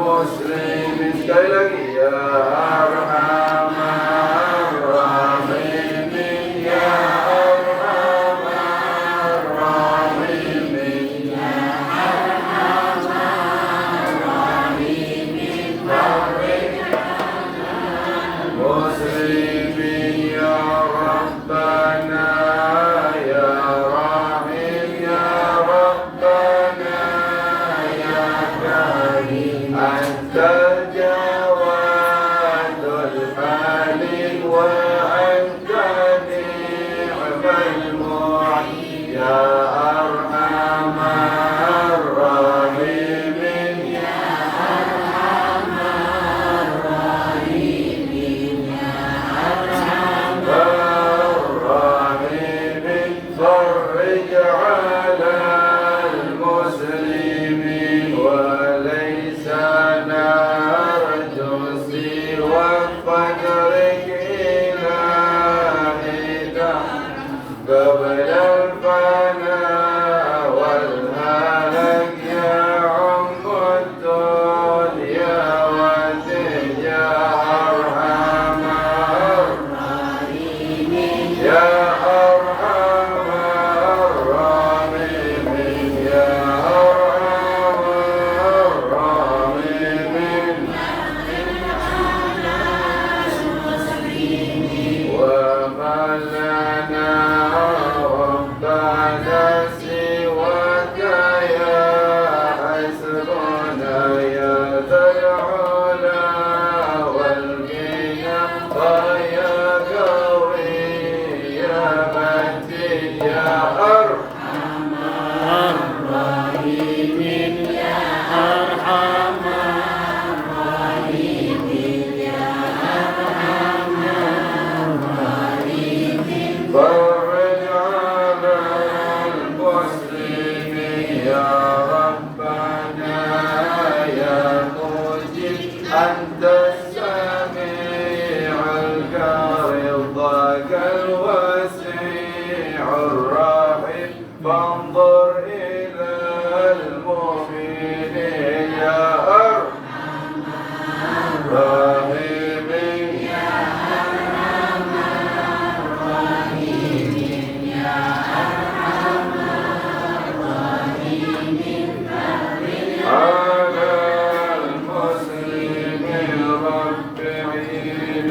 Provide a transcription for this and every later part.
muslimin. Sekali lagi, ya arhamar rahimin, ya arhamar rahimin, ya arhamar rahimin. muslimin ya Rabbana, ya Rahim, ya Rabbana, ya Karim. Anta jawadul halim wa anta ni'mal mu'in, ya arhamar rahimin, ya arhamar rahimin, ya arhamar rahimin. فرج على المسلمين وليس نرجو سوى فجرك إلهنا قبل الفناء والهلك يا عم الدنيا وتجا أرحم الراحمين، يا أرحم الراحمين، يا أرحم الراحمين. وما لنا ربنا سواك يا حسبنا يا ذا العلا والغنى ويا قوي يا متين يا أرحم الراحمين، يا أرحم الراحمين، يا أرحم الراحمين. فرج على المسلمين يا ربنا يا مجيب، أنت السميع القريب ضاق الوسيع الرحيم. فانظر إلى المؤمنين يا أرحم الراحمين، يا أرحم الراحمين، يا أرحم الراحمين. على المسلمين ربعين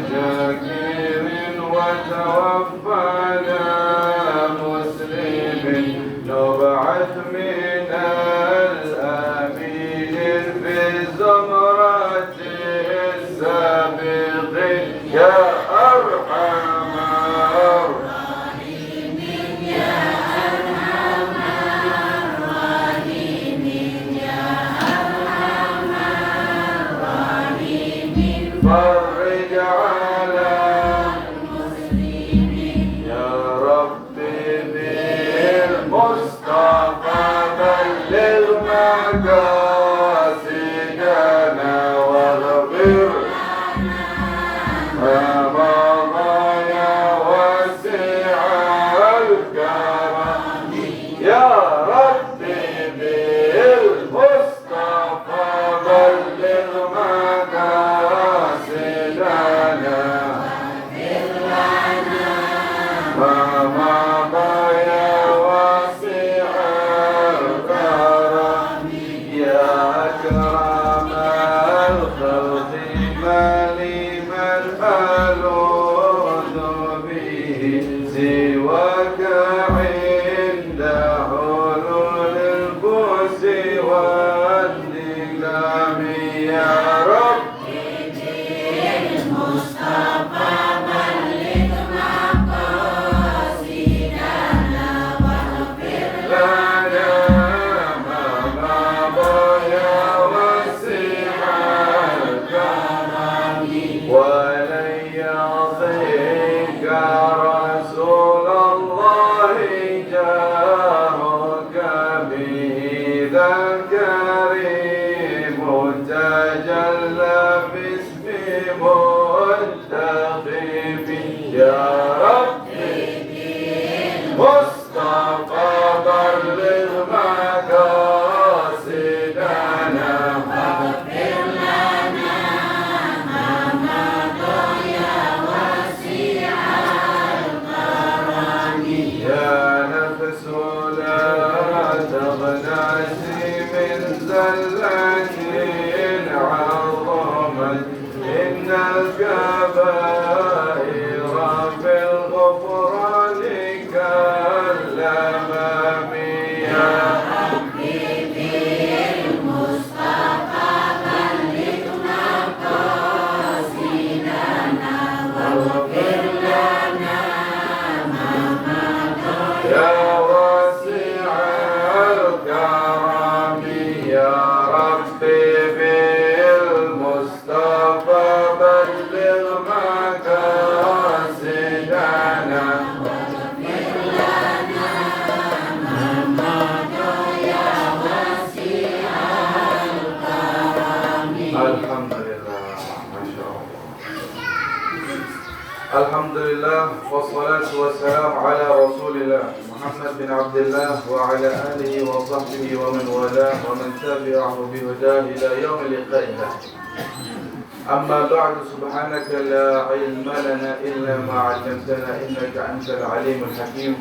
شاكر وتوفنا مسلمين. نبعث من الآمين في زمرة السابقين يا أرحم الراحمين، يا أرحم الراحمين، يا أرحم الراحمين. فرج على المسلمين يا ربي بالمصطفى بلغ مقاصدنا واغفر ما مضى يا واسع الكرم. يا ربي بالمصطفى بلغ مقاصدنا ما مضى يا واسع الكرم. يا أكرم الخلق من ألوذ به سواك عند حلول البؤس والنقام. يا رب المصطفى بلغ مقاصدنا واغفر لنا ما مضى يا واسع الكرم. ولن يضيق رسول الله جاهك به ذا الكريم تجلى باسم منتخب. يا ربي مصطفى بلغ مقاصدنا Alhamdulillah wassalatu wassalamu ala Rasulillah Muhammad bin Abdullah wa ala alihi wa sahbihi wa man wala wa man tabi'ahu bi hudahu ila yaumil liqa'illah. Amma ba'du, subhanaka la ilma lana illa ma 'allamtana innaka antal alimul hakim.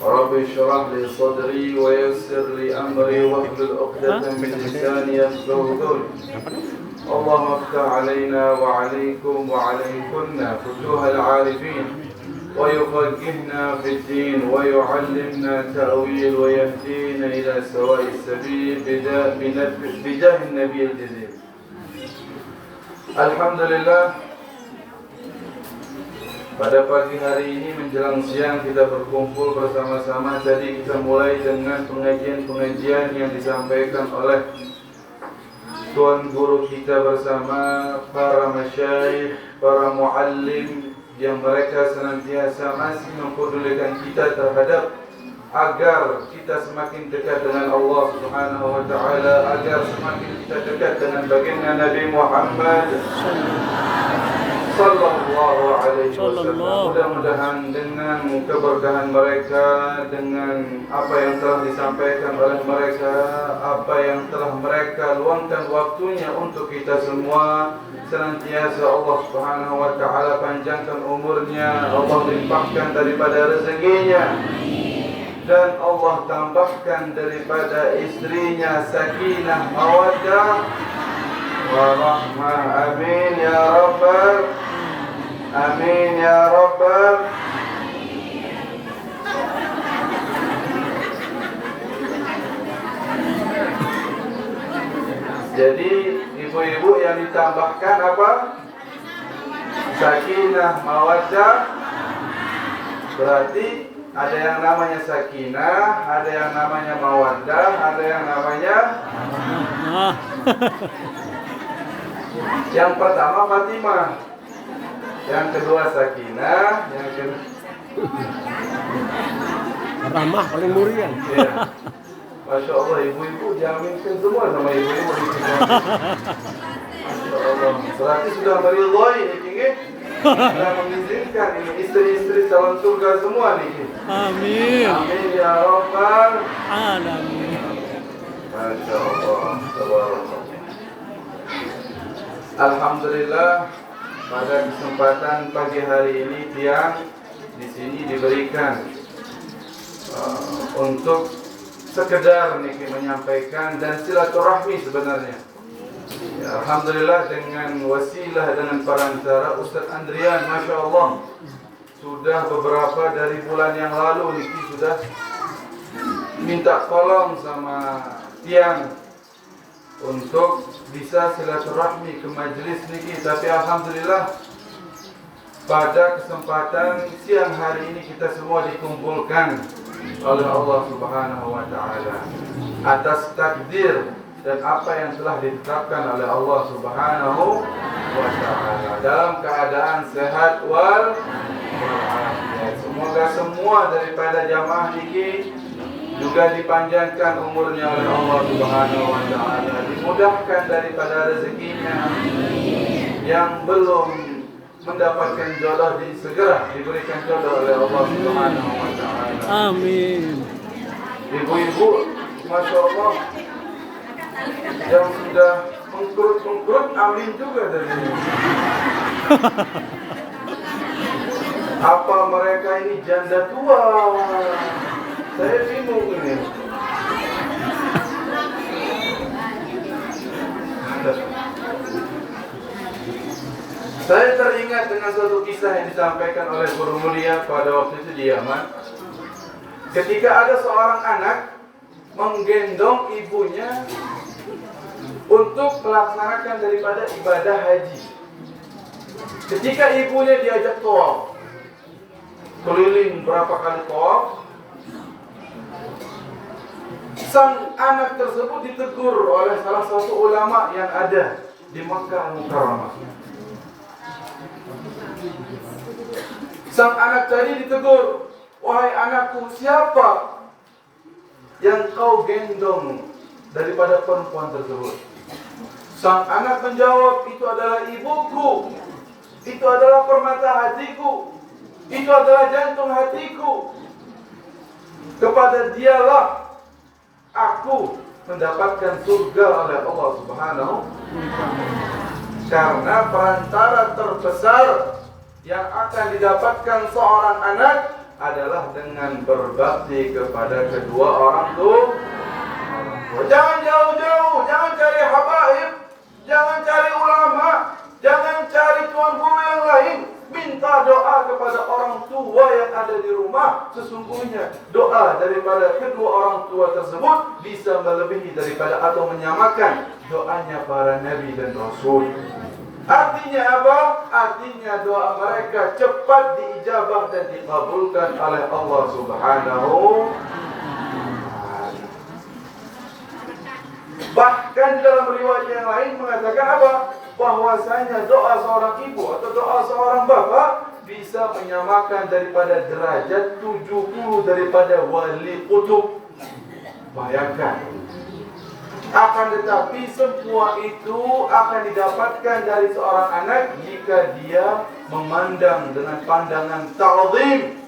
Rabbi shrah li sadri wa yassir li amri wahlul 'uqdatam min lisani yafqahu qawli. اللهم افتح علينا وعليكم وعليكن فتوح العارفين ويفقهنا في الدين ويعلمنا تأويل ويهدينا إلى سواء السبيل بجاه النبي الجزيل. Alhamdulillah, pada pagi hari ini menjelang siang kita berkumpul bersama-sama. Tadi kita mulai dengan pengajian-pengajian yang disampaikan oleh Tuan Guru kita bersama para masyayikh, para muallim yang mereka senantiasa masih mempedulikan kita terhadap agar kita semakin dekat dengan Allah Subhanahu wa taala, agar semakin kita dekat dengan baginda Nabi Muhammad sallallahu alaihi wasallam. Mudah-mudahan dengan keberkahan mereka, dengan apa yang telah disampaikan oleh mereka, apa yang telah mereka luangkan waktunya untuk kita semua, senantiasa Allah Subhanahu wa taala panjangkan umurnya, Allah limpahkan daripada rezekinya, dan Allah tambahkan daripada istrinya sakinah, mawaddah, warahmah. Amin ya rabbal, amin ya rabbal. Jadi ibu-ibu yang ditambahkan apa? Sakinah, mawaddah. Berarti ada yang namanya sakinah, ada yang namanya mawaddah, ada yang namanya yang pertama Fatimah, yang kedua sakinah, yang kedua ramah paling murian. ya. Masya Allah, ibu-ibu jaminkan semua sama ibu-ibu di sini. Masya Allah, berarti sudah meridhoi nih, sudah mengizinkan ini istri-istri calon surga semua nih. Amin. Amin ya rabbal Alamin. Masya Allah, tabarakallah. Alhamdulillah, pada kesempatan pagi hari ini tiang di sini diberikan untuk sekedar nih menyampaikan dan silaturahmi sebenarnya. Ya, alhamdulillah dengan wasilah, dengan perantara Ustaz Andrian, Masya Allah, sudah beberapa dari bulan yang lalu Niki sudah minta tolong sama tiang untuk bisa silaturahmi ke majelis Niki. Tapi alhamdulillah pada kesempatan siang hari ini kita semua dikumpulkan oleh Allah Subhanahu wa taala atas takdir dan apa yang telah ditetapkan oleh Allah Subhanahu wa taala dalam keadaan sehat wal afiat. Semoga semua daripada jamaah ini juga dipanjangkan umurnya oleh Allah Subhanahu wa taala, dimudahkan daripada rezekinya, yang belum mendapatkan jodoh segera diberikan jodoh oleh Allah Subhanahu wa taala. Amin. Ibu-ibu, Masya Allah, yang sudah mengkurut-mengkurut, amin juga dari ini. Apa mereka ini janda tua? Saya bingung ini. Saya teringat dengan suatu kisah yang disampaikan oleh Guru Mulia pada waktu itu di Yaman. Ketika ada seorang anak menggendong ibunya untuk melaksanakan daripada ibadah haji. Ketika ibunya diajak tawaf, keliling berapa kali tawaf, sang anak tersebut ditegur oleh salah satu ulama yang ada di Makkah Al-Mukarramah. Sang anak tadi ditegur, "Wahai anakku, siapa yang kau gendong daripada perempuan tersebut?" Sang anak menjawab, "Itu adalah ibuku. Itu adalah permata hatiku. Itu adalah jantung hatiku. Kepada dialah aku mendapatkan surga oleh Allah Subhanahu. Karena perantara terbesar yang akan didapatkan seorang anak adalah dengan berbakti kepada kedua orang tua. Jangan jauh-jauh, jangan cari habaib, jangan cari ulama, jangan cari tuan guru yang lain. Minta doa kepada orang tua yang ada di rumah. Sesungguhnya doa daripada kedua orang tua tersebut bisa melebihi daripada atau menyamakan doanya para nabi dan rasul. Artinya apa? Artinya doa mereka cepat diijabah dan dikabulkan oleh Allah Subhanahu. Bahkan dalam riwayat yang lain mengatakan apa? Bahwasanya doa seorang ibu atau doa seorang bapak bisa menyamakan daripada derajat 70 daripada wali kutub. Bayangkan. Akan tetapi semua itu akan didapatkan dari seorang anak jika dia memandang dengan pandangan ta'zim,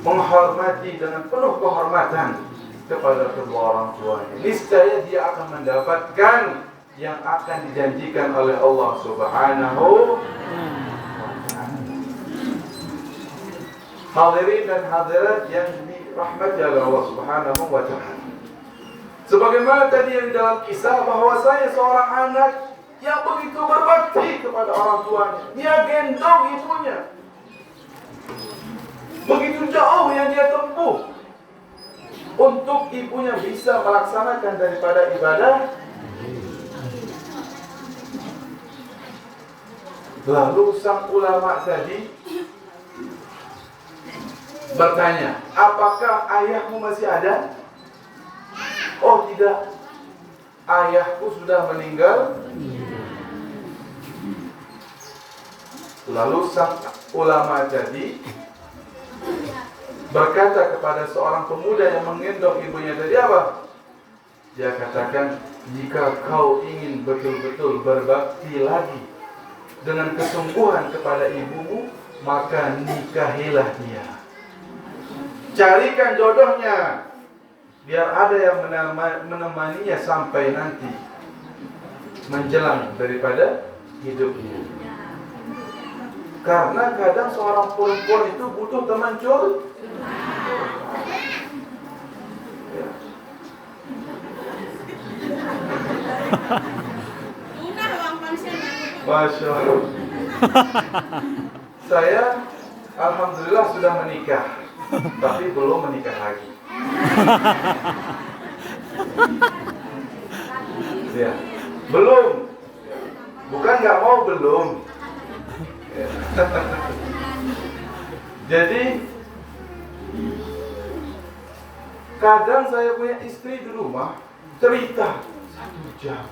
menghormati dengan penuh kehormatan kepada kedua orang tuanya. Niscaya dia akan mendapatkan yang akan dijanjikan oleh Allah Subhanahu wa ta'ala. Hadirin dan hadirat yang dirahmati oleh Allah Subhanahu wa ta'ala. Sebagaimana tadi yang dalam kisah bahwasanya seorang anak yang begitu berbakti kepada orang tuanya, dia gendong ibunya. Begitu jauh yang dia tempuh untuk ibunya bisa melaksanakan daripada ibadah. Lalu sang ulama tadi bertanya, apakah ayahmu masih ada? Oh tidak, ayahku sudah meninggal. Lalu sang ulama tadi berkata kepada seorang pemuda yang menggendong ibunya tadi apa? Dia katakan, jika kau ingin betul-betul berbakti lagi dengan kesungguhan kepada ibumu, maka nikahilah dia. Carikan jodohnya, biar ada yang menemaninya sampai nanti menjelang daripada hidupnya. Karena kadang seorang perempuan itu butuh teman curhat. Masya Allah. Saya alhamdulillah sudah menikah, tapi belum menikah lagi. Ya, belum. Bukan nggak mau, belum. Ya. Jadi kadang saya punya istri di rumah cerita 1 jam,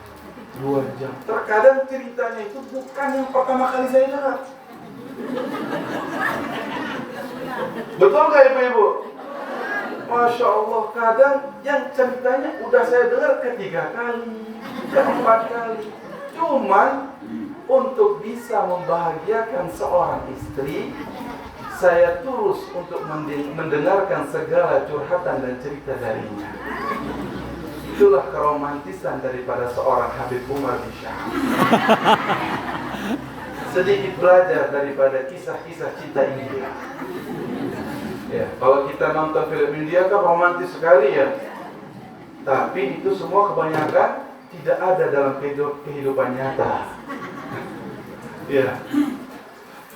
2 jam. Terkadang ceritanya itu bukan yang pertama kali saya dengar. Betul nggak ibu-ibu? Masya Allah, kadang yang ceritanya udah saya dengar ketiga kali, keempat kali. Cuman untuk bisa membahagiakan seorang istri, saya tulus untuk mendengarkan segala curhatan dan cerita darinya. Itulah keromantisan daripada seorang Habib Umar bin Syah. Sedikit belajar daripada kisah-kisah cinta India. Ya, kalau kita nonton film India kan romantis sekali ya. Tapi itu semua kebanyakan tidak ada dalam kehidupan nyata. Ya.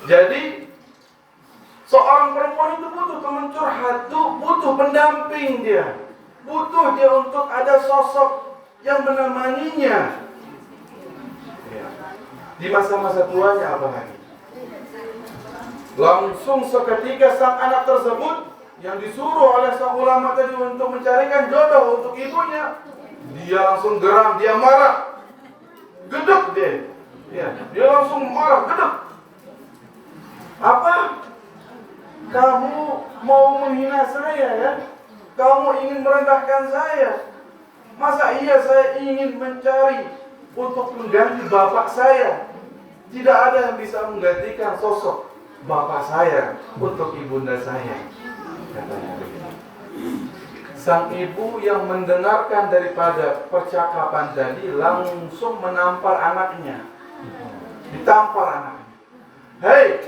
Jadi seorang perempuan itu butuh teman curhat, butuh pendamping dia. Butuh dia untuk ada sosok yang menemaninya. Ya. Di masa-masa tuanya apalagi. Langsung seketika sang anak tersebut yang disuruh oleh sang ulama tadi untuk mencarikan jodoh untuk ibunya, dia langsung geram, dia marah, gedek dia. Ya, dia langsung marah, gedek. Apa? Kamu mau menghina saya ya? Kamu ingin merendahkan saya? Masa iya saya ingin mencari untuk mengganti bapak saya? Tidak ada yang bisa menggantikan sosok bapak saya untuk ibunda saya. Katanya begitu. Sang ibu yang mendengarkan daripada percakapan tadi langsung menampar anaknya. Ditampar anaknya. Hei,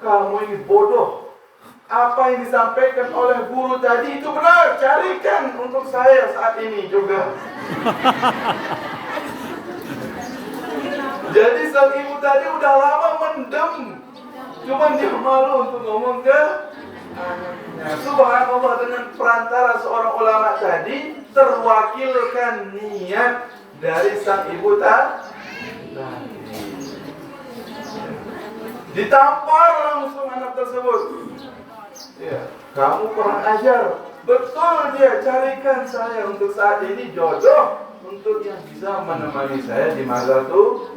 kamu ini bodoh. Apa yang disampaikan oleh guru tadi itu benar. Carikan untuk saya saat ini juga. Jadi sang ibu tadi udah lama mendem. Cuman dia malu untuk ngomong ke anaknya. Subhanallah, dengan perantara seorang ulama tadi terwakilkan niat dari sang ibu tadi. Ditampar langsung anak tersebut. Ya, kamu kurang ajar. Betul dia, carikan saya untuk saat ini jodoh untuk yang bisa menemani saya di masa tua.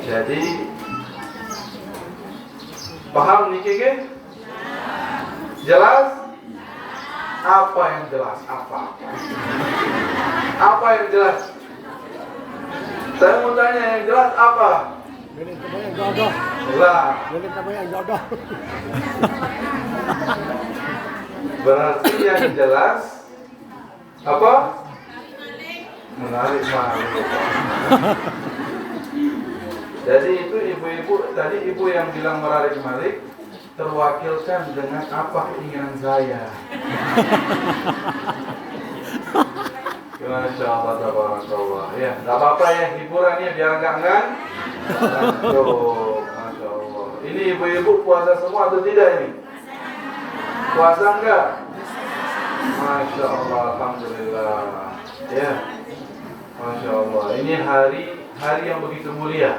Jadi paham nih Kiki? Jelas? Apa yang jelas? Apa yang jelas? Saya mau tanya yang jelas apa? Jadi kebanyakan jodoh. Lah, Jadi kebanyakan jodoh. berarti yang jelas apa? Menarik malik. Jadi itu ibu-ibu tadi, ibu yang bilang menarik malik terwakilkan dengan apa keinginan saya. Masya Allah, tabarakallah. Ya, nggak apa-apa ya hiburannya biar nggak ngantuk. Masya Allah. Ini ibu-ibu puasa semua atau tidak ini? Puasa enggak? Masya Allah, alhamdulillah. Ya, Masya Allah. Ini hari yang begitu mulia.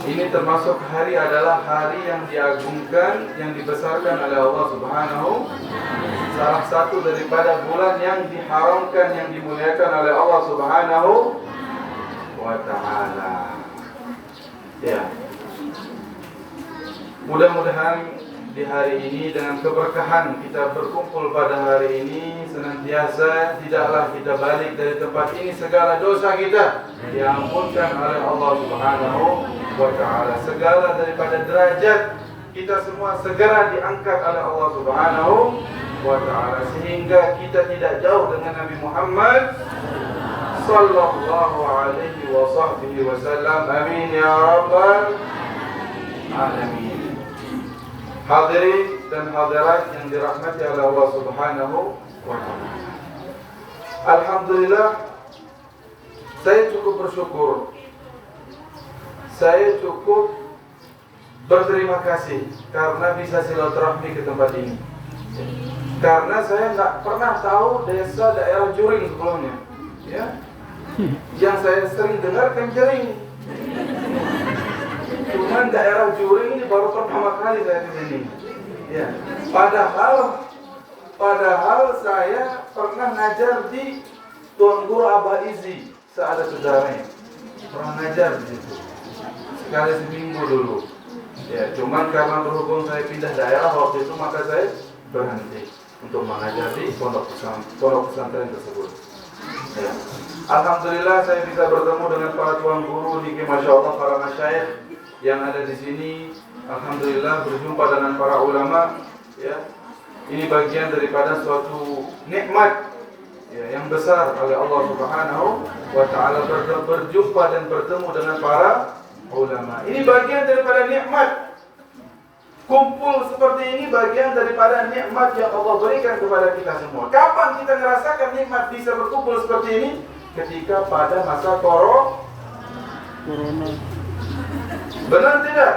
Ini termasuk hari adalah hari yang diagungkan, yang dibesarkan oleh Allah Subhanahu. Salah satu daripada bulan yang diharamkan, yang dimuliakan oleh Allah Subhanahu wa ta'ala. Ya. Mudah-mudahan di hari ini dengan keberkahan kita berkumpul pada hari ini, senantiasa tidaklah kita balik dari tempat ini segala dosa kita diampunkan oleh Allah Subhanahu wa ta'ala. Segala daripada derajat kita semua segera diangkat oleh Allah Subhanahu wa ta'ala, sehingga kita tidak jauh dengan Nabi Muhammad sallallahu alaihi wa sahbihi wasallam. Amin ya rabbal alamin. Hadirin dan hadirat yang dirahmati oleh Allah Subhanahu wa ta'ala. Alhamdulillah, saya cukup bersyukur. Saya cukup berterima kasih karena bisa silaturahmi ke tempat ini. Karena saya nggak pernah tahu desa daerah Juring sebelumnya, ya. Yang saya sering dengar kan Jering. Cuman daerah Juring ini baru pertama kali saya ke sini. Ya. Padahal saya pernah ngajar di Tuan Guru Abah Izi, seada saudaranya. Pernah ngajar di situ. Sekali seminggu dulu. Ya, cuman karena berhubung saya pindah daerah waktu itu, maka saya berhenti untuk mengajar di pondok pesantren tersebut. Ya. Alhamdulillah saya bisa bertemu dengan para tuan guru niki, masya Allah, para masyayikh yang ada di sini. Alhamdulillah berjumpa dengan para ulama. Ya, ini bagian daripada suatu nikmat ya, yang besar oleh Allah Subhanahu wa ta'ala, berjumpa dan bertemu dengan para ulama. Ini bagian daripada nikmat. Kumpul seperti ini bagian daripada nikmat yang Allah berikan kepada kita semua. Kapan kita merasakan nikmat bisa berkumpul seperti ini? Ketika pada masa corona. Benar tidak?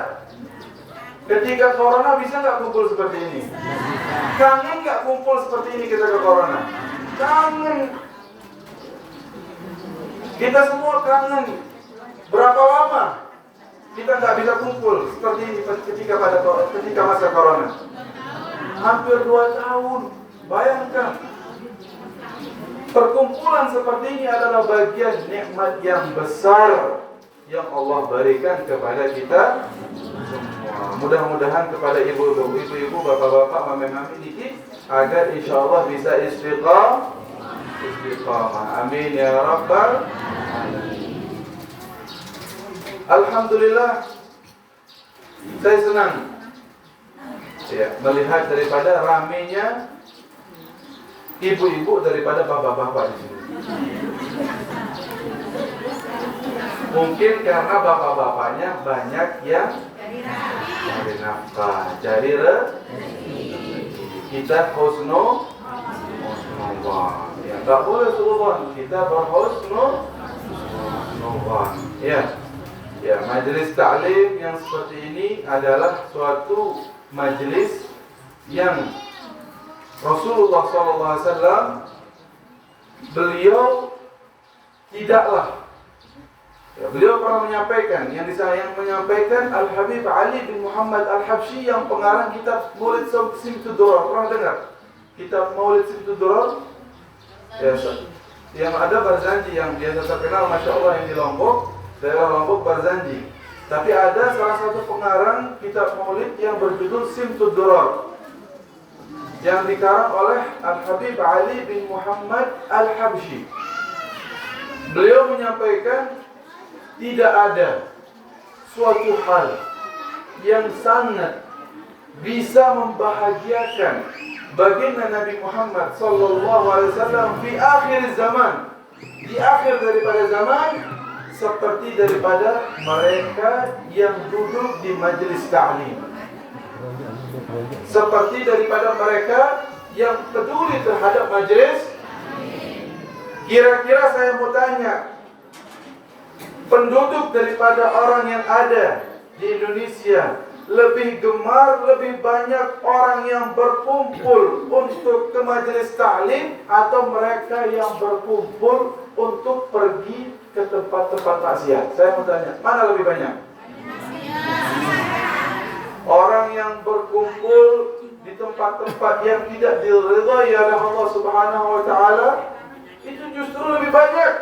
Ketika corona bisa nggak kumpul seperti ini? Kangen nggak kumpul seperti ini ketika corona? Kangen. Kita semua kangen. Berapa lama kita nggak bisa kumpul seperti ini ketika masa corona? Hampir 2 tahun. Bayangkan. Perkumpulan seperti ini adalah bagian nikmat yang besar yang Allah berikan kepada kita semua. Mudah-mudahan kepada ibu-ibu, bapak-bapak, mami-mami dikit, agar insya Allah bisa istiqamah. Amin ya rabbal Alhamdulillah, saya senang melihat daripada ramenya ibu-ibu daripada bapak-bapak di sini. Mungkin karena bapak-bapaknya banyak yang cari nafkah, cari rezeki. Kita husnuzon, ya tak boleh suudzon, kita berhusnuzon. Ya, majelis ta'lim yang seperti ini adalah suatu majelis yang Rasulullah SAW beliau tidaklah, beliau pernah menyampaikan, yang menyampaikan Al-Habib Ali bin Muhammad Al-Habsyi yang pengarang kitab Maulid Simtud Durar. Pernah dengar kitab Maulid Simtud Durar? Ya, yang ada Barzanji yang biasa terkenal, Masya Allah, yang di Lombok, daerah Lombok, Barzanji. Tapi ada salah satu pengarang kitab Maulid yang berjudul Simtud Durar, yang dikarang oleh Al-Habib Ali bin Muhammad Al-Habsyi. Beliau menyampaikan tidak ada suatu hal yang sangat bisa membahagiakan baginda Nabi Muhammad sallallahu alaihi wasallam di akhir zaman, di akhir daripada zaman, seperti daripada mereka yang duduk di majelis ta'lim, seperti daripada mereka yang peduli terhadap majelis. Kira-kira saya mau tanya, penduduk daripada orang yang ada di Indonesia lebih gemar, lebih banyak orang yang berkumpul untuk ke majelis ta'lim atau mereka yang berkumpul untuk pergi ke tempat-tempat maksiat? Saya mau tanya, mana lebih banyak? Orang yang berkumpul di tempat-tempat yang tidak diridhai oleh Allah Subhanahu wa taala itu justru lebih banyak.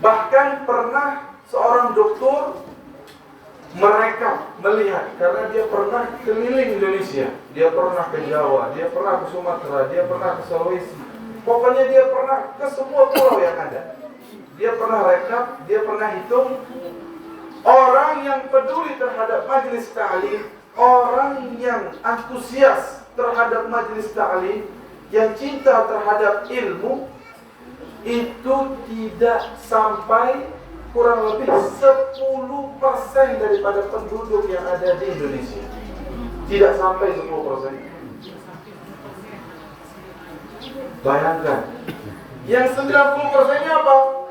Bahkan pernah seorang dokter mereka melihat, karena dia pernah keliling Indonesia, dia pernah ke Jawa, dia pernah ke Sumatera, dia pernah ke Sulawesi, pokoknya dia pernah ke semua pulau yang ada. Dia pernah rekap, dia pernah hitung orang yang peduli terhadap majelis ta'lim, orang yang antusias terhadap majelis ta'lim, yang cinta terhadap ilmu, itu tidak sampai kurang lebih 10% daripada penduduk yang ada di Indonesia. Tidak sampai 10%. Bayangkan, yang 90%-nya apa?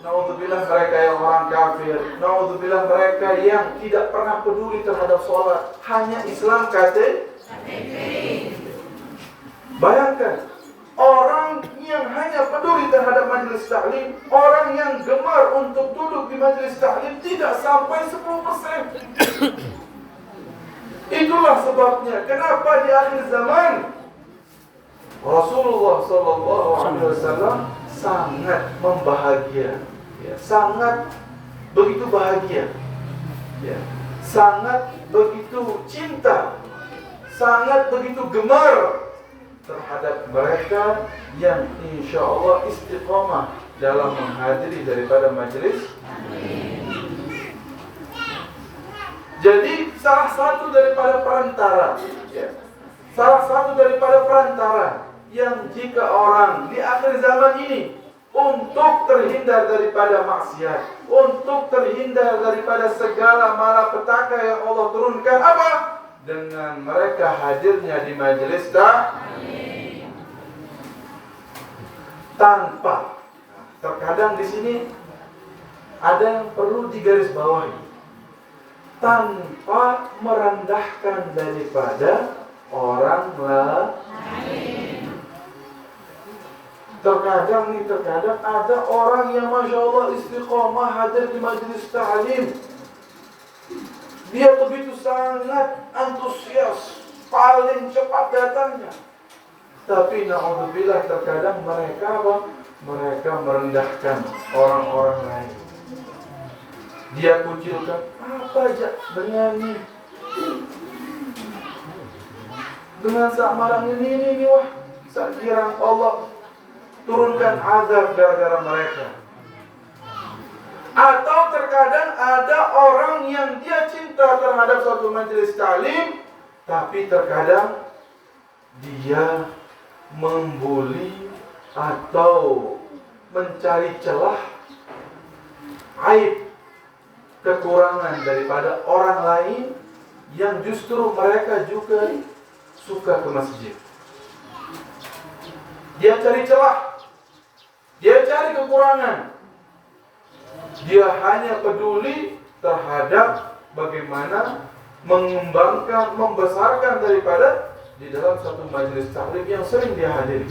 Naudzubillah, mereka yang orang kafir. Naudzubillah, mereka yang tidak pernah peduli terhadap sholat, hanya Islam KTP. Bayangkan, orang yang hanya peduli terhadap majelis taklim, orang yang gemar untuk duduk di majelis taklim tidak sampai 10%. Itulah sebabnya kenapa di akhir zaman Rasulullah SAW sangat membahagia, sangat begitu bahagia, sangat begitu cinta, sangat begitu gemar terhadap mereka yang insya Allah istiqamah dalam menghadiri daripada majelis. Jadi salah satu daripada perantara, yang jika orang di akhir zaman ini untuk terhindar daripada maksiat, untuk terhindar daripada segala malapetaka yang Allah turunkan, apa? Dengan mereka hadirnya di majelis tanpa, terkadang di sini ada yang perlu digarisbawahi, tanpa merendahkan daripada orang lain. Terkadang ada orang yang Masya Allah istiqamah hadir di majelis ta'lim. Dia begitu sangat antusias, paling cepat datangnya. Tapi na'udzubillah, terkadang mereka apa? Mereka merendahkan orang-orang lain. Dia kucilkan, apa aja dengan samaran ini wah, sekiranya Allah turunkan azab gara-gara mereka. Atau terkadang ada orang yang dia cinta terhadap suatu majelis ta'lim, tapi terkadang dia membuli atau mencari celah, aib, kekurangan daripada orang lain yang justru mereka juga suka ke masjid. Dia cari celah, dia cari kekurangan. Dia hanya peduli terhadap bagaimana mengembangkan, membesarkan daripada di dalam satu majelis taklim yang sering dia hadiri.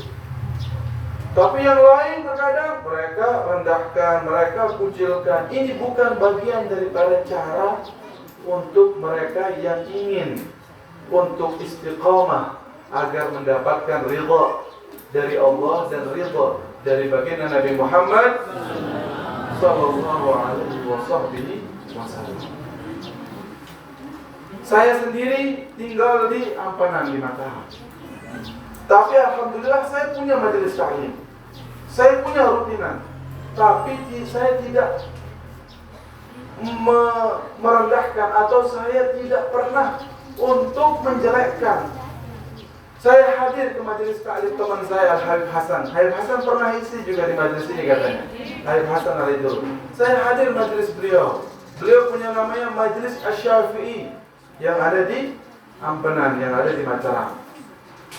Tapi yang lain terkadang mereka rendahkan, mereka kucilkan. Ini bukan bagian daripada cara untuk mereka yang ingin untuk istiqamah agar mendapatkan ridha dari Allah dan ridha dari baginda Nabi Muhammad sallallahu alaihi wasallam. Saya sendiri tinggal di Ampanan, di Mataram. Tapi alhamdulillah saya punya majelis ta'lim. Saya punya rutinan. Tapi saya tidak merendahkan atau saya tidak pernah untuk menjelekkan. Saya hadir ke majelis ta'lim teman saya Al-Habib Hasan. Habib Hasan pernah isi juga di majelis ini katanya. Habib Hasan Al-Idul. Saya hadir majelis beliau. Beliau punya namanya Majelis Asy-Syafi'i yang ada di Ampanan, yang ada di Mataram.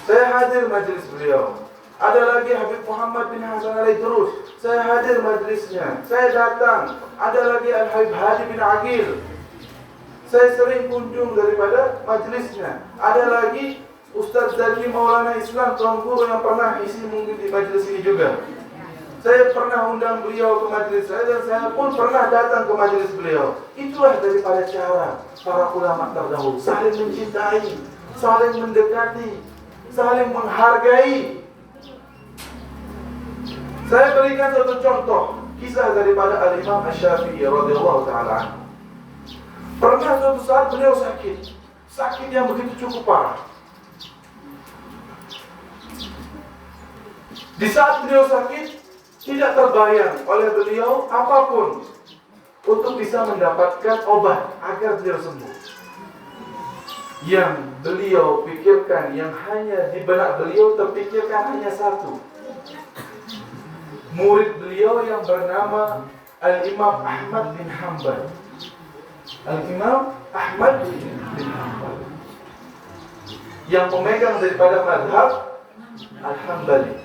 Saya hadir majelis beliau. Ada lagi Habib Muhammad bin Hasan Al-Idrus. Saya hadir majelisnya. Saya datang. Ada lagi Al-Habib Hadi bin Aqil. Saya sering kunjung daripada majelisnya. Ada lagi Ustaz Zaki Maulana Islam, tuan guru yang pernah isi mungkin di majelis ini juga. Saya pernah undang beliau ke majelis saya dan saya pun pernah datang ke majelis beliau. Itulah daripada cara para ulama terdahulu, saling mencintai, saling mendekati, saling menghargai. Saya berikan satu contoh kisah daripada Al-Imam Asy-Syafi'i radhiyallahu taala. Pernah suatu saat beliau sakit yang begitu cukup parah. Di saat beliau sakit, tidak terbayang oleh beliau apapun untuk bisa mendapatkan obat agar beliau sembuh. Yang beliau pikirkan, yang hanya di benak beliau terpikirkan hanya satu. Murid beliau yang bernama Al-Imam Ahmad bin Hanbal. Al-Imam Ahmad bin Hanbal yang memegang daripada mazhab Al-Hambali.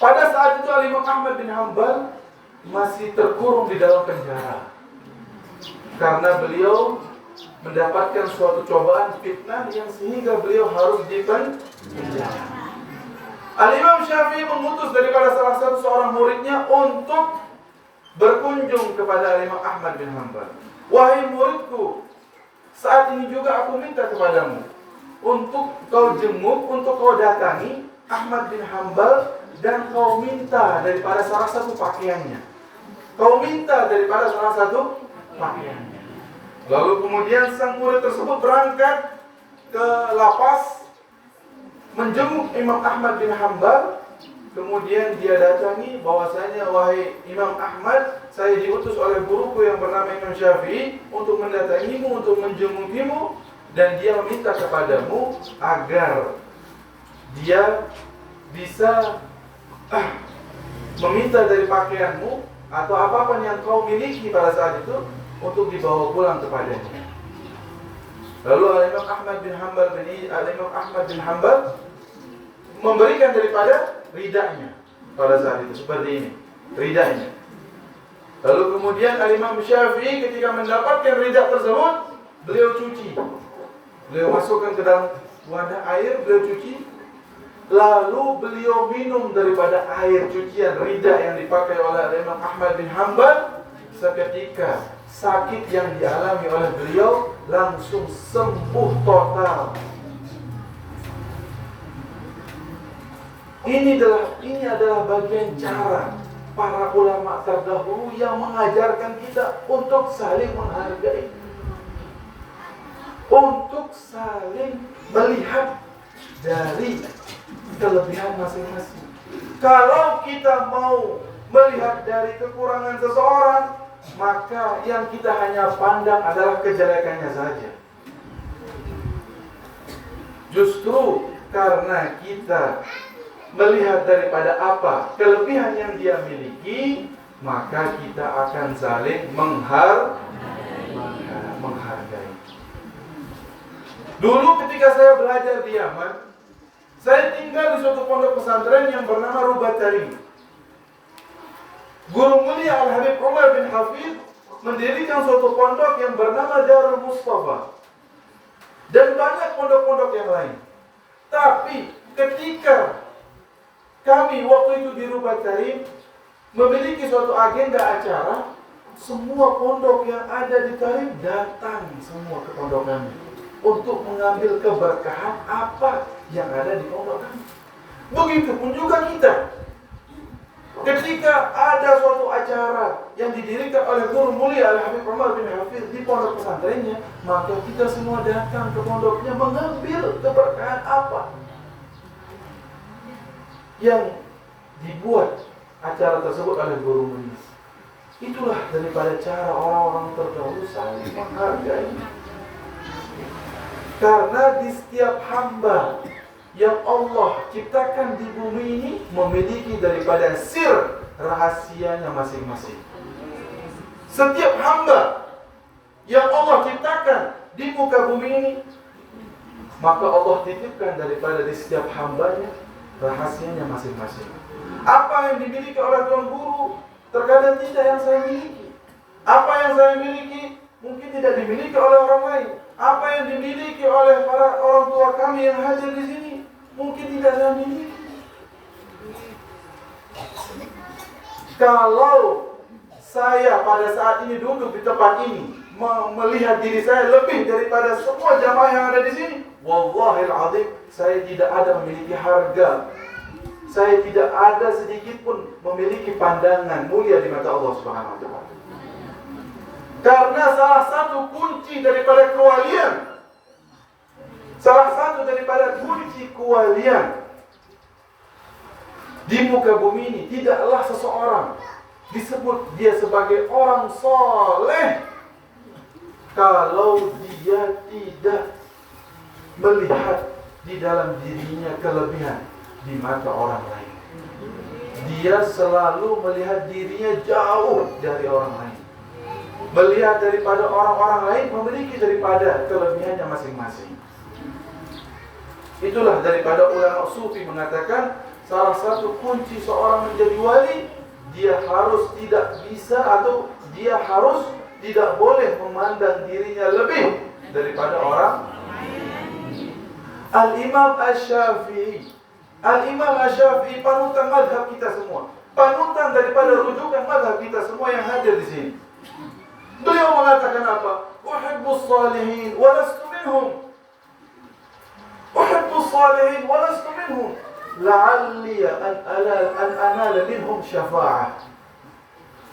Pada saat itu Al-Imam Ahmad bin Hanbal masih terkurung di dalam penjara karena beliau mendapatkan suatu cobaan fitnah yang sehingga beliau harus dipenjara. Al-Imam Syafi'i mengutus daripada salah satu seorang muridnya untuk berkunjung kepada Al-Imam Ahmad bin Hanbal. Wahai muridku, saat ini juga aku minta kepadamu untuk kau jenguk, untuk kau datangi Ahmad bin Hanbal dan kau minta daripada salah satu pakaiannya. Kau minta daripada salah satu pakaiannya. Lalu kemudian sang murid tersebut berangkat ke lapas menjenguk Imam Ahmad bin Hanbal. Kemudian dia datangi bahwasanya, wahai Imam Ahmad, saya diutus oleh guruku yang bernama Imam Syafi'i untuk mendatangimu, untuk menjengukimu, dan dia meminta kepadamu agar dia bisa meminta dari pakaianmu atau apapun yang kau miliki pada saat itu untuk dibawa pulang kepadanya. Lalu Al-Imam Ahmad bin Hanbal memberikan daripada ridanya pada saat itu seperti ini, ridanya. Lalu kemudian Al-Imam Syafi'i ketika mendapatkan rida tersebut, beliau cuci. Beliau masukkan ke dalam wadah air, beliau cuci. Lalu beliau minum daripada air cucian rida yang dipakai oleh Imam Ahmad bin Hanbal. Seketika sakit yang dialami oleh beliau langsung sembuh total. Ini adalah bagian cara para ulama terdahulu yang mengajarkan kita untuk saling menghargai, untuk saling melihat dari kelebihan masing-masing. Kalau kita mau melihat dari kekurangan seseorang, maka yang kita hanya pandang adalah kejelekannya saja. Justru karena kita melihat daripada apa kelebihan yang dia miliki, maka kita akan saling menghargai. Dulu ketika saya belajar di Yaman, saya tinggal di suatu pondok pesantren yang bernama Rubatari. Guru mulia Al-Habib Umar bin Hafid mendirikan suatu pondok yang bernama Darul Mustafa, dan banyak pondok-pondok yang lain. Tapi ketika kami waktu itu di Rubatari memiliki suatu agenda acara, semua pondok yang ada di Tarim datang semua ke pondok kami untuk mengambil keberkahan apa yang ada di pondok kami. Begitupun juga kita. Ketika ada suatu acara yang didirikan oleh guru mulia Al-Habib Umar bin Hafiz di pondok pesantrennya, maka kita semua datang ke pondoknya mengambil keberkahan apa yang dibuat acara tersebut oleh guru mulia. Itulah daripada cara orang-orang terdahulu saling menghargai. Karena di setiap hamba yang Allah ciptakan di bumi ini memiliki daripada sir rahasianya masing-masing. Setiap hamba yang Allah ciptakan di muka bumi ini, maka Allah titipkan daripada di setiap hambanya rahasianya masing-masing. Apa yang dimiliki oleh tuan guru terkadang tidak yang saya miliki. Apa yang saya miliki mungkin tidak dimiliki oleh orang lain. Apa yang dimiliki oleh para orang tua kami yang hadir di sini mungkin tidak saya miliki. Kalau saya pada saat ini duduk di tempat ini melihat diri saya lebih daripada semua jamaah yang ada di sini, wallahil azim, saya tidak ada memiliki harga. Saya tidak ada sedikit pun memiliki pandangan mulia di mata Allah Subhanahu wa taala. Karena salah satu kunci daripada kewalian, salah satu daripada kunci kewalian di muka bumi ini, tidaklah seseorang disebut dia sebagai orang soleh kalau dia tidak melihat di dalam dirinya kelebihan di mata orang lain. Dia selalu melihat dirinya jauh dari orang lain, melihat daripada orang-orang lain memiliki daripada kelebihannya masing-masing. Itulah daripada ulama sufi mengatakan salah satu kunci seorang menjadi wali, dia harus tidak bisa atau dia harus tidak boleh memandang dirinya lebih daripada orang. Al-Imam Asy-Syafi'i, Al-Imam Asy-Syafi'i panutan mazhab kita semua, panutan daripada rujukan mazhab kita semua yang hadir di sini. Beliau mengatakan apa? Uhibbus salihin wa lastu minhum. Uhibbus salihin wa lastu minhum. La'alli an anala minhum syafa'ah.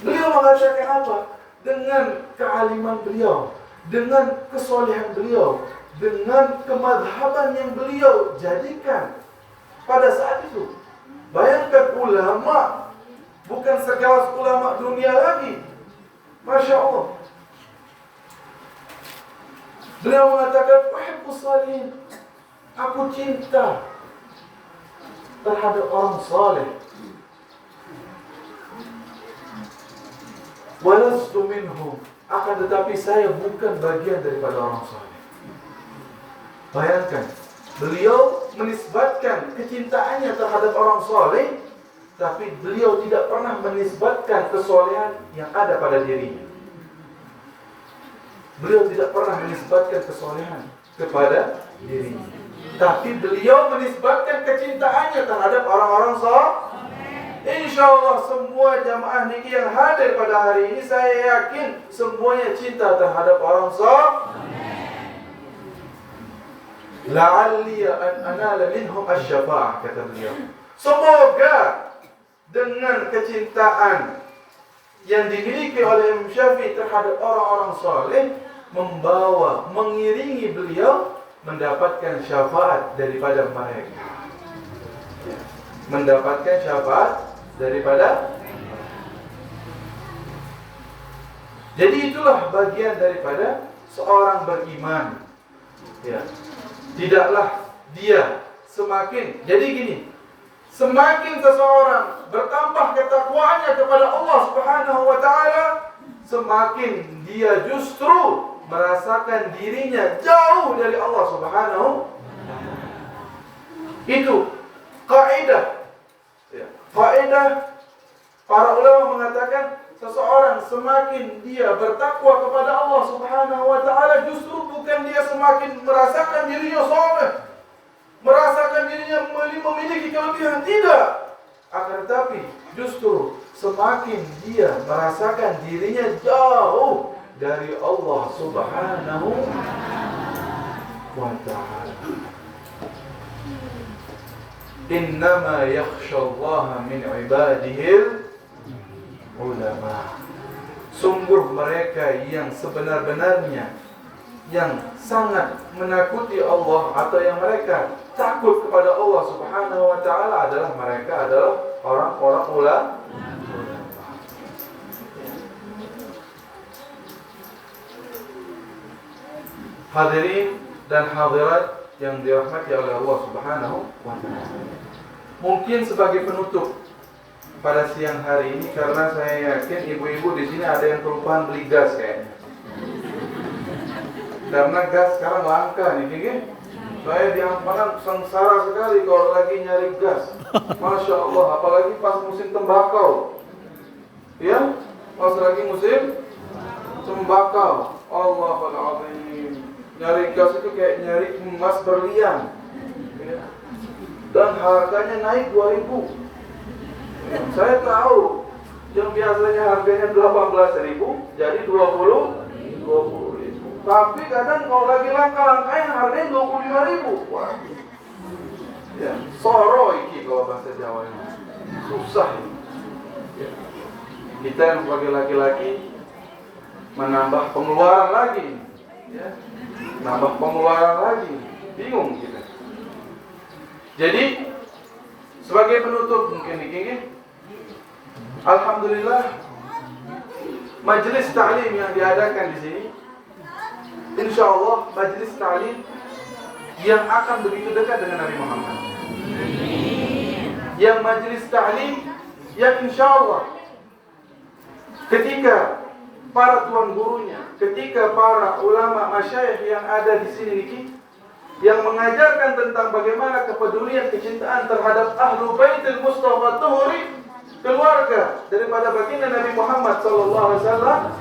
Beliau mengatakan apa? Dengan kealiman beliau, dengan kesolehan beliau, dengan kemadhaban yang beliau jadikan pada saat itu. Bayangkan ulama, bukan sekelas ulama dunia lagi. Masya Allah. Beliau mengatakan, uhibbus salihin, aku cinta terhadap orang saleh. Walastu minhum, akan tetapi saya bukan bagian daripada orang saleh. Bayangkan, beliau menisbatkan kecintaannya terhadap orang saleh, tapi beliau tidak pernah menisbatkan kesolehan yang ada pada dirinya. Beliau tidak pernah menisbatkan kesolehan kepada dirinya, tapi beliau menisbatkan kecintaannya terhadap orang-orang saleh. InsyaAllah semua jamaah niki yang hadir pada hari ini, saya yakin semuanya cinta terhadap orang saleh. La'alli an anala minhum asy-syafa'ah, kata beliau. Semoga dengan kecintaan yang dimiliki oleh Imam Syafi'i terhadap orang-orang saleh mengiringi beliau mendapatkan syafaat daripada mereka. Mendapatkan syafaat daripada Jadi itulah bagian daripada seorang beriman. Ya. Tidaklah dia semakin, jadi gini, semakin seseorang bertambah ketakwaannya kepada Allah Subhanahu wa taala, semakin dia justru merasakan dirinya jauh dari Allah Subhanahu. Itu kaidah. Ya. Kaidah para ulama mengatakan seseorang semakin dia bertakwa kepada Allah Subhanahu wa taala, justru bukan dia semakin merasakan dirinya saleh, merasakan dirinya memiliki kelebihan, tidak. Akan tetapi justru semakin dia merasakan dirinya jauh dari Allah Subhanahu wa taala. Innama yakhshallaha min ibadihil ulama. Sungguh mereka yang sebenar-benarnya, yang sangat menakuti Allah, atau yang mereka takut kepada Allah Subhanahu wa taala, adalah mereka adalah orang-orang ulama. Hadirin dan hadirat yang dirahmati oleh Allah Subhanahu wa taala. Mungkin sebagai penutup pada siang hari ini, karena saya yakin ibu-ibu di sini ada yang kelupaan beli gas kayaknya. Karena gas sekarang langka nih, gini. Saya di Amparan sengsara sekali kalau lagi nyari gas. Masya Allah, apalagi pas musim tembakau. Ya, pas lagi musim tembakau. Allahul Azim. Nyari gas itu kayak nyari emas berlian. Ya. Dan harganya naik 2.000. Saya tahu yang biasanya harganya 18.000 jadi 20.000. Tapi kadang kalau lagi langka-langkanya harganya 25.000. Wah. Ya, soro iki kalau bahasa Jawa ini. Susah ini. Ya. Kita yang sebagai laki-laki menambah pengeluaran lagi. Ya. Nambah pengeluaran lagi. Bingung kita. Jadi sebagai penutup mungkin ini, alhamdulillah majelis ta'lim yang diadakan di sini, insyaallah majelis ta'lim yang akan begitu dekat dengan Nabi Muhammad. Yang majelis ta'lim yang insyaallah ketika para tuan gurunya, ketika para ulama masyayikh yang ada di sini ini, yang mengajarkan tentang bagaimana kepedulian, kecintaan terhadap Ahlul Baitul Mustafa Tuhuri, keluarga daripada baginda Nabi Muhammad SAW,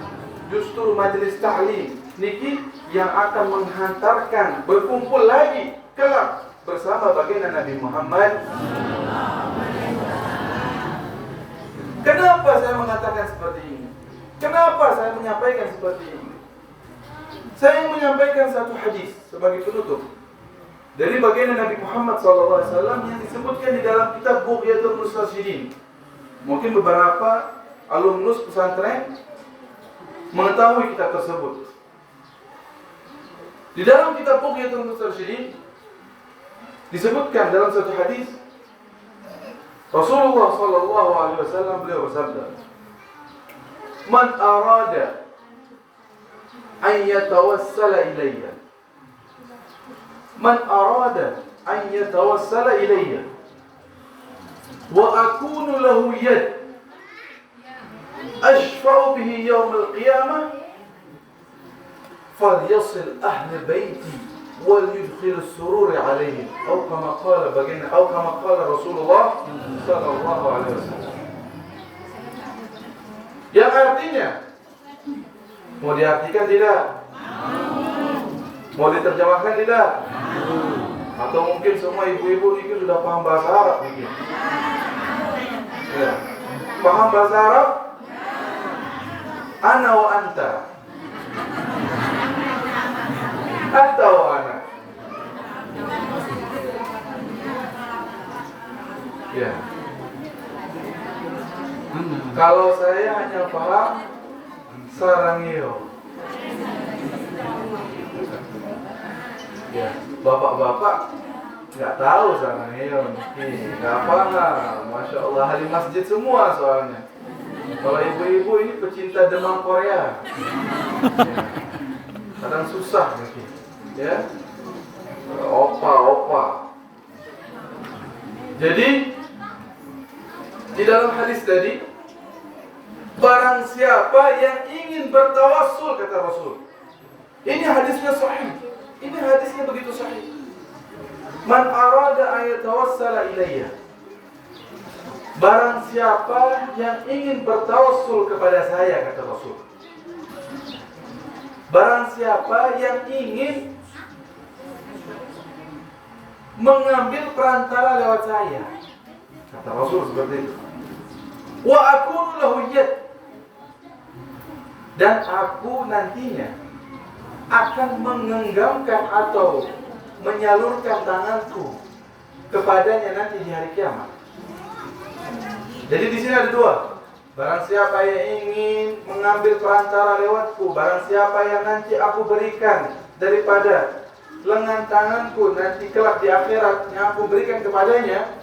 justru majelis ta'lim niki yang akan menghantarkan berkumpul lagi kelak bersama baginda Nabi Muhammad. Kenapa saya mengatakan seperti ini? Kenapa saya menyampaikan seperti ini? Saya menyampaikan satu hadis sebagai penutup dari baginda Nabi Muhammad SAW yang disebutkan di dalam kitab Bughyatul Mustarsyidin. Mungkin beberapa alumnus pesantren mengetahui kitab tersebut. Di dalam kitab Bughyatul Mustarsyidin disebutkan dalam satu hadis, Rasulullah SAW beliau bersabda, "Man arada an yatawassala ilayya, man arada an yatawassala ilayya wa akunu lahu yad ashfa'u bihi yawm al-qiyamah falyasil ahli baiti wal yudkhil as-surur alayhim." Atau kama qala baginda, atau kama qala Rasulullah sallallahu alaihi wasallam. Yang artinya, mau diartikan tidak? Mau diterjemahkan tidak? Atau mungkin semua ibu-ibu ini sudah paham bahasa Arab mungkin. Ya. Paham bahasa Arab? Ana wa anta. Anta wa ana. Ya. Kalau saya hanya paham sarangio. Ya, bapak-bapak nggak tahu sarangio, nggak paham. Masya Allah, ahli masjid semua soalnya. Kalau ibu-ibu ini pecinta demam Korea. Ya. Kadang susah mungkin. Ya. Opa. Jadi di dalam hadis tadi, barang siapa yang ingin bertawassul, kata Rasul. Ini hadisnya sahih. Ini hadisnya begitu sahih. Man arada ayatawassala ilayya. Barang siapa yang ingin bertawassul kepada saya, kata Rasul. Barang siapa yang ingin mengambil perantara lewat saya, kata Rasul seperti itu. Wa akunu lahu yad. Dan aku nantinya akan menggenggamkan atau menyalurkan tanganku kepadanya nanti di hari kiamat. Jadi di sini ada dua. Barang siapa yang ingin mengambil perantara lewatku, barang siapa yang nanti aku berikan daripada lengan tanganku nanti kelak di akhirat yang aku berikan kepadanya.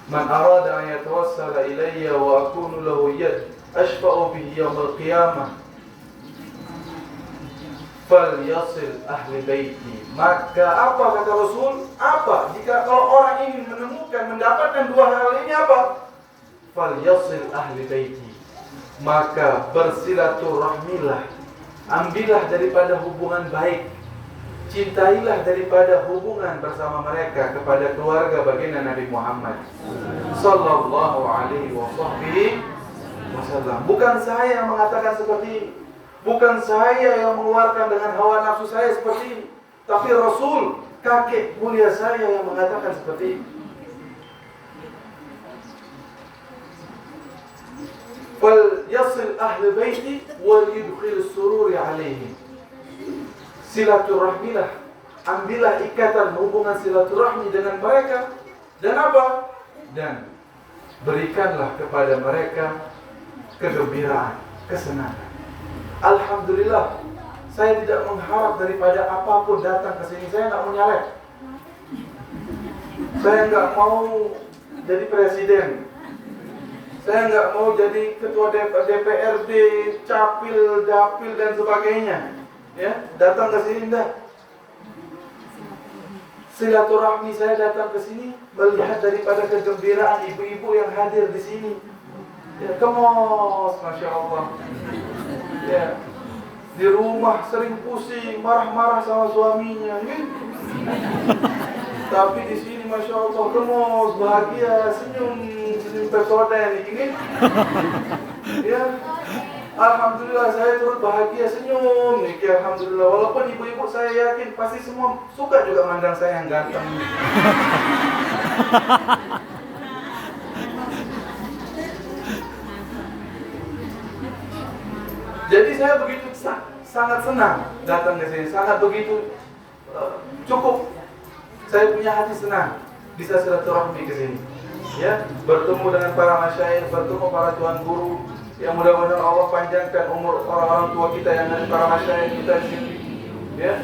Man arada an yatawassala ilayya wa akunu lahu yad ashfa'u bihi yaumil qiyamah falyasil ahli baiti. Maka apa kata Rasul? Apa? Jika kalau orang ingin menemukan, mendapatkan dua hal ini apa? Falyasil ahli baiti. Maka bersilaturahmilah. Ambillah daripada hubungan baik. Cintailah daripada hubungan bersama mereka kepada keluarga baginda Nabi Muhammad sallallahu alaihi wasallam. Bukan saya yang mengatakan seperti ini. Bukan saya yang mengeluarkan dengan hawa nafsu saya seperti ini. Tapi Rasul, kakek mulia saya yang mengatakan seperti ini. Fal yasil ahli baiti wal yudkhil sururi alaihim. Silaturahmilah, ambillah ikatan hubungan silaturahmi dengan mereka. Dan apa? Dan berikanlah kepada mereka kegembiraan, kesenangan. Alhamdulillah, saya tidak mengharap daripada apapun datang ke sini. Saya nggak mau nyalek. Saya nggak mau jadi presiden. Saya nggak mau jadi ketua DPRD, capil, dapil dan sebagainya. Ya, datang ke sini enggak. Silaturahmi saya datang ke sini melihat daripada kegembiraan ibu-ibu yang hadir di sini. Ya, kemos, masya Allah. Ya, di rumah sering pusing, marah-marah sama suaminya, ya. Tapi di sini masya Allah kemos, bahagia, senyum bersoden, ini. Ya. Alhamdulillah saya turut bahagia, senyum nih, alhamdulillah. Walaupun ibu-ibu saya yakin pasti semua suka juga mandang saya yang ganteng. Jadi saya begitu sangat senang datang ke sini, sangat begitu cukup. Saya punya hati senang bisa silaturahmi ke sini. Ya, bertemu dengan para masyayikh, bertemu para tuan guru. Yang mudah-mudahan Allah panjangkan umur orang-orang tua kita yang ada para masyayikh kita di sini. Ya.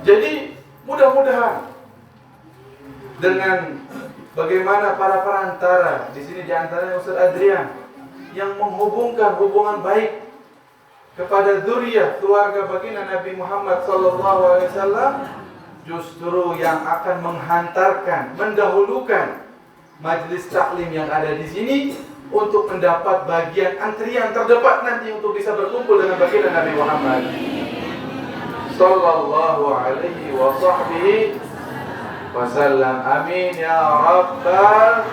Jadi mudah-mudahan dengan bagaimana para perantara di sini di antaranya Ustaz Adrian yang menghubungkan hubungan baik kepada zuriyah keluarga baginda Nabi Muhammad SAW, justru yang akan menghantarkan, mendahulukan majelis taklim yang ada di sini untuk mendapat bagian antrian terdepan nanti untuk bisa berkumpul dengan baginda Nabi Muhammad sallallahu alaihi wasallam. Amin ya rabbal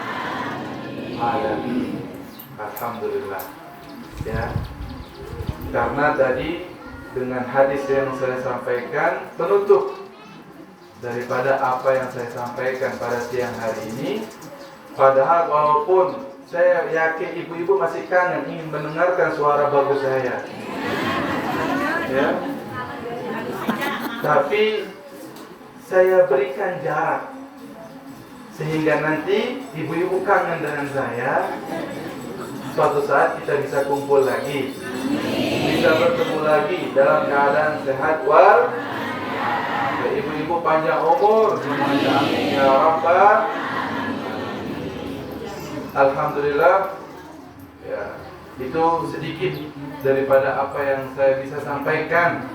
alamin. Alhamdulillah. Ya. Karena tadi dengan hadis yang saya sampaikan penutup daripada apa yang saya sampaikan pada siang hari ini. Padahal walaupun saya yakin ibu-ibu masih kangen ingin mendengarkan suara bagus saya. Ya. Tapi saya berikan jarak sehingga nanti ibu-ibu kangen dengan saya. Suatu saat kita bisa kumpul lagi, bisa bertemu lagi dalam keadaan sehat wal. Ibu-ibu panjang umur semuanya, amin ya rabbal. Alhamdulillah, ya, itu sedikit daripada apa yang saya bisa sampaikan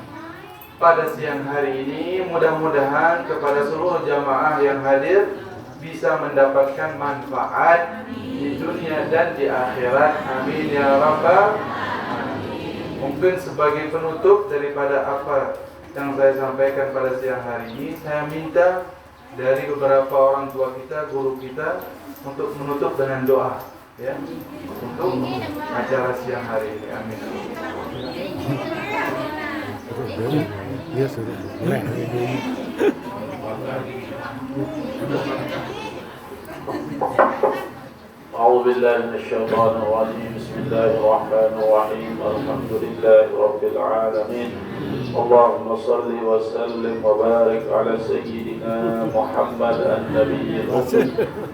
pada siang hari ini. Mudah-mudahan kepada seluruh jamaah yang hadir bisa mendapatkan manfaat di dunia dan di akhirat. Amin ya rabbal alamin. Mungkin sebagai penutup daripada apa yang saya sampaikan pada siang hari ini, saya minta dari beberapa orang tua kita, guru kita, untuk menutup dengan doa, ya, untuk acara siang hari ini. Amin. أعوذ بالله من الشيطان الرجيم. بسم الله الرحمن الرحيم. الحمد لله رب العالمين. اللهم صل وسلم وبارك على سيدنا محمد النبي الرسول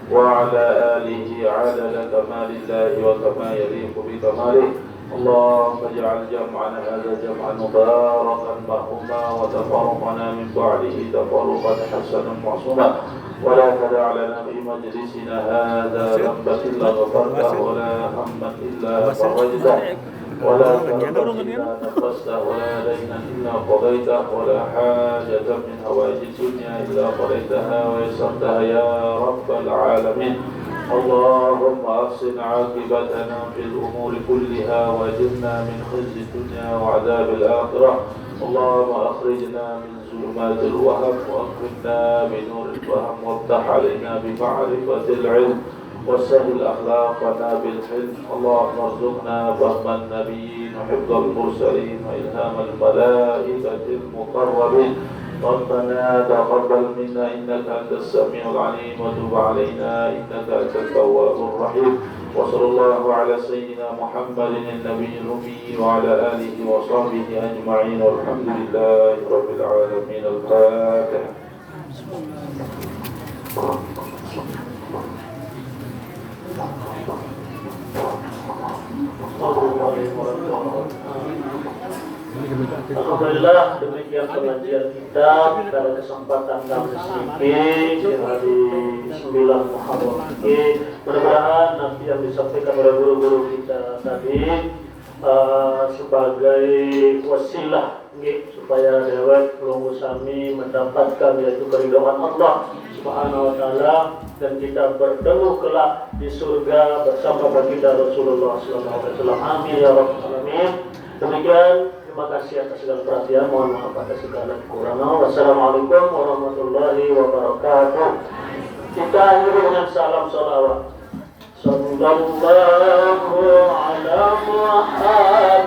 وعلى آله عدد كمال الله وكما يليق بكماله. اللهم اجعل جمعنا هذا جمعا مباركا مرحوما وتفرقنا من بعده تفرقا حسنا معصوما. ولا تدع لنا في مجلسنا هذا ذنبا إلا غفرته ولا هما إلا فرجته ولا كربا إلا نفسته ولا دينا إلا قضيته ولا حاجة من هوائج الدنيا إلا قضيتها ويسرتها يا رب العالمين. اللهم أحسن عاقبتنا في الأمور كلها وأجرنا من خزي الدنيا وعذاب الآخرة. اللهم أخرجنا من ظلمات الوهم وأكرمنا بنور الفهم وافتح علينا بمعرفة العلم وسهل أخلاقنا بالحلم. اللهم ارزقنا فهم النبيين وحفظ المرسلين وإلهام الملائكة المقربين. ربنا تقبل منا إنك أنت السميع العليم وتب علينا إنك أنت التواب الرحيم. وصلى الله على سيدنا محمد النبي الأمي وعلى آله وصحبه أجمعين والحمد لله رب العالمين. الفاتحة. Alhamdulillah, demikian pengajian kita pada kesempatan Kamis ini di hari 9 Muharram ini. Mudah-mudahan nanti yang disampaikan oleh guru-guru kita tadi sebagai wasilah supaya dewek pelunggu sami mendapatkan yaitu keridhaan Allah Subhanahu wa taala dan kita bertemu kelak di surga bersama baginda Rasulullah sallallahu alaihi wasallam. Amin ya rabbal alamin. Demikian, terima kasih atas segala perhatian. Mohon maaf atas segala kekurangan. Wassalamualaikum warahmatullahi wabarakatuh. Kita akhiri dengan salam salawat. Sallallahu ala Muhammad